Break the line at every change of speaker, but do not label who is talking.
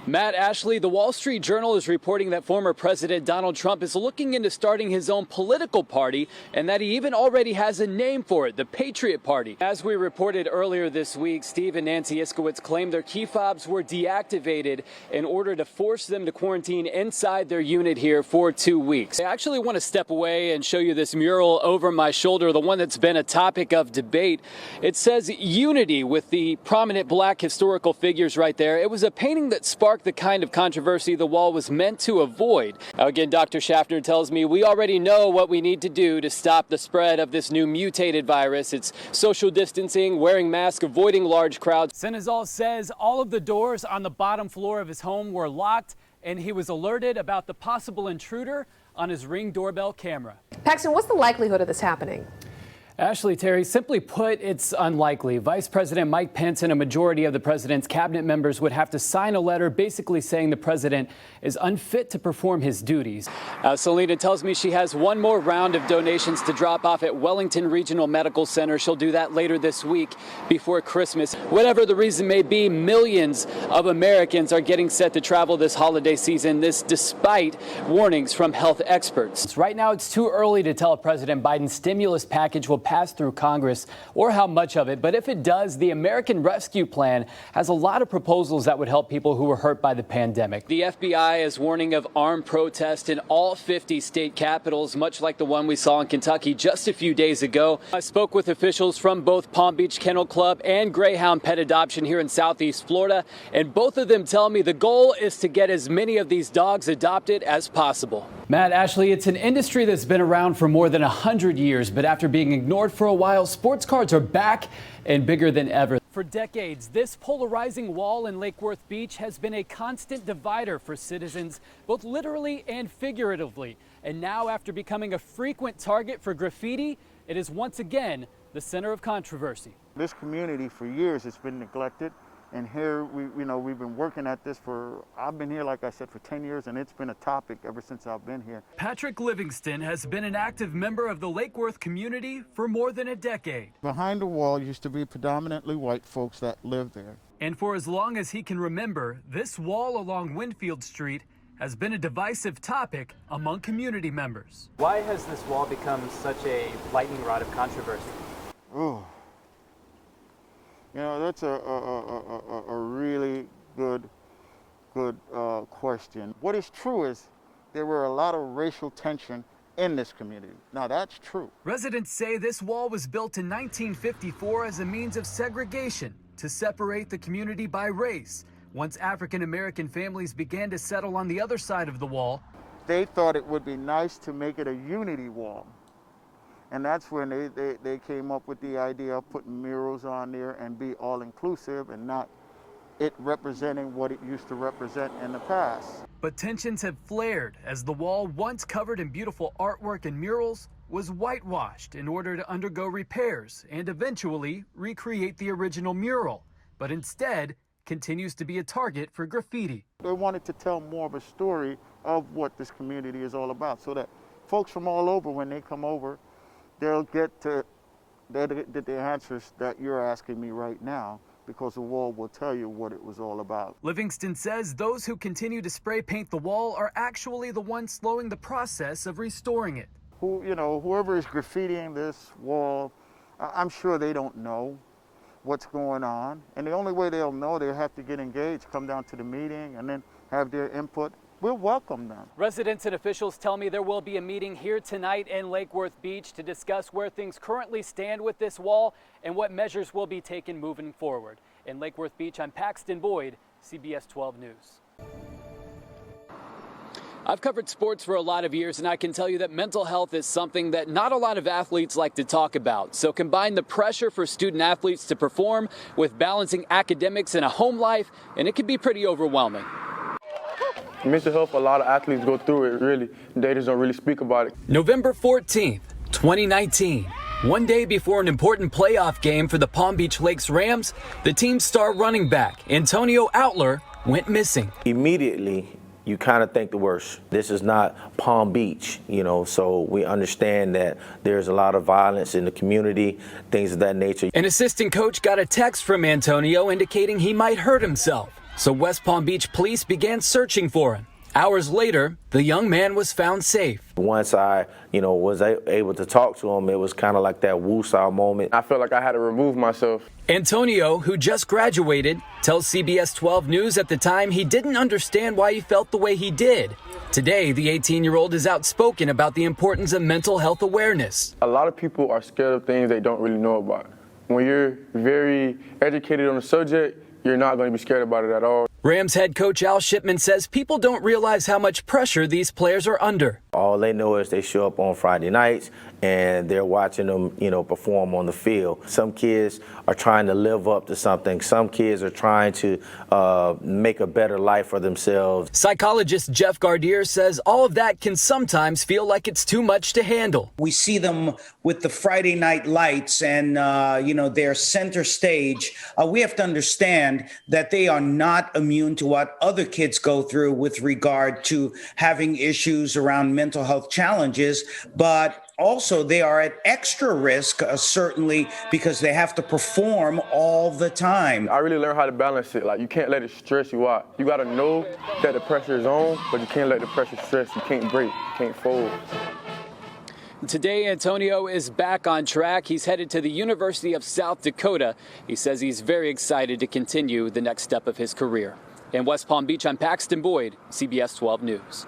Matt, Ashley, the Wall Street Journal is reporting that former President Donald Trump is looking into starting his own political party and that he even already has a name for it, the Patriot Party. As we reported earlier this week, Steve and Nancy Iskowitz claimed their key fobs were deactivated in order to force them to quarantine inside their unit here for 2 weeks. I actually want to step away and show you this mural over my shoulder, the one that's been a topic of debate. It says unity with the prominent black historical figures right there. It was a painting that sparked the kind of controversy the wall was meant to avoid. Now, again, Dr. Schaffner tells me we already know what we need to do to stop the spread of this new mutated virus. It's social distancing, wearing masks, avoiding large crowds. Senizal says all of the doors on the bottom floor of his home were locked, and he was alerted about the possible intruder on his Ring doorbell camera.
Paxton, what's the likelihood of this happening?
Ashley, Terry, simply put, it's unlikely. Vice President Mike Pence and a majority of the president's cabinet members would have to sign a letter basically saying the president is unfit to perform his duties. Selena tells me she has one more round of donations to drop off at Wellington Regional Medical Center. She'll do that later this week before Christmas. Whatever the reason may be, millions of Americans are getting set to travel this holiday season, this despite warnings from health experts. Right now, it's too early to tell if President Biden's stimulus package will pass through Congress or how much of it. But if it does, the American Rescue Plan has a lot of proposals that would help people who were hurt by the pandemic. The FBI is warning of armed protests in all 50 state capitals, much like the one we saw in Kentucky just a few days ago. I spoke with officials from both Palm Beach Kennel Club and Greyhound Pet Adoption here in Southeast Florida, and both of them tell me the goal is to get as many of these dogs adopted as possible. Matt, Ashley, it's an industry that's been around for more than 100 years, but after being ignored for a while, sports cards are back and bigger than ever. For decades, this polarizing wall in Lake Worth Beach has been a constant divider for citizens, both literally and figuratively. And now, after becoming a frequent target for graffiti, it is once again the center of controversy.
This community for years has been neglected. And here, we've been working at this I've been here, like I said, for 10 years, and it's been a topic ever since I've been here.
Patrick Livingston has been an active member of the Lake Worth community for more than a decade.
Behind the wall used to be predominantly white folks that lived there.
And for as long as he can remember, this wall along Winfield Street has been a divisive topic among community members.
Why has this wall become such a lightning rod of controversy?
Oh. That's a really good question. What is true is there were a lot of racial tension in this community. Now, that's true.
Residents say this wall was built in 1954 as a means of segregation to separate the community by race. Once African-American families began to settle on the other side of the wall,
they thought it would be nice to make it a unity wall. And that's when they came up with the idea of putting murals on there and be all-inclusive and not it representing what it used to represent in the past.
But tensions have flared as the wall, once covered in beautiful artwork and murals, was whitewashed in order to undergo repairs and eventually recreate the original mural, but instead continues to be a target for graffiti.
They wanted to tell more of a story of what this community is all about so that folks from all over, when they come over, they'll get the answers that you're asking me right now, because the wall will tell you what it was all about.
Livingston says those who continue to spray paint the wall are actually the ones slowing the process of restoring it.
Whoever is graffitiing this wall, I'm sure they don't know what's going on. And the only way they'll know, they'll have to get engaged, come down to the meeting, and then have their input. We'll welcome them.
Residents and officials tell me there will be a meeting here tonight in Lake Worth Beach to discuss where things currently stand with this wall and what measures will be taken moving forward. In Lake Worth Beach, I'm Paxton Boyd, CBS 12 News. I've covered sports for a lot of years, and I can tell you that mental health is something that not a lot of athletes like to talk about. So combine the pressure for student athletes to perform with balancing academics and a home life, and it can be pretty overwhelming.
Mental health, a lot of athletes go through it, really. They just don't really speak about it.
November 14th, 2019. One day before an important playoff game for the Palm Beach Lakes Rams, the team's star running back, Antonio Outler, went missing.
Immediately, you kind of think the worst. This is not Palm Beach, so we understand that there's a lot of violence in the community, things of that nature.
An assistant coach got a text from Antonio indicating he might hurt himself. so West Palm Beach police began searching for him. Hours later, the young man was found safe.
Once I, was able to talk to him, it was kind of like that woosah moment.
I felt like I had to remove myself.
Antonio, who just graduated, tells CBS 12 News at the time he didn't understand why he felt the way he did. Today, the 18-year-old is outspoken about the importance of mental health awareness.
A lot of people are scared of things they don't really know about. When you're very educated on the subject, you're not going to be scared about it at all.
Rams head coach Al Shipman says people don't realize how much pressure these players are under.
All they know is they show up on Friday nights and they're watching them, perform on the field. Some kids are trying to live up to something. Some kids are trying to make a better life for themselves.
Psychologist Jeff Gardier says all of that can sometimes feel like it's too much to handle.
We see them with the Friday night lights and, their center stage. We have to understand that they are not immune to what other kids go through with regard to having issues around mental health challenges, but also they are at extra risk, certainly, because they have to perform all the time.
I really learned how to balance it. Like, you can't let it stress you out. You got to know that the pressure is on, but you can't let the pressure stress. You can't break, you can't fold.
Today, Antonio is back on track. He's headed to the University of South Dakota. He says he's very excited to continue the next step of his career. In West Palm Beach, I'm Paxton Boyd, CBS 12 News.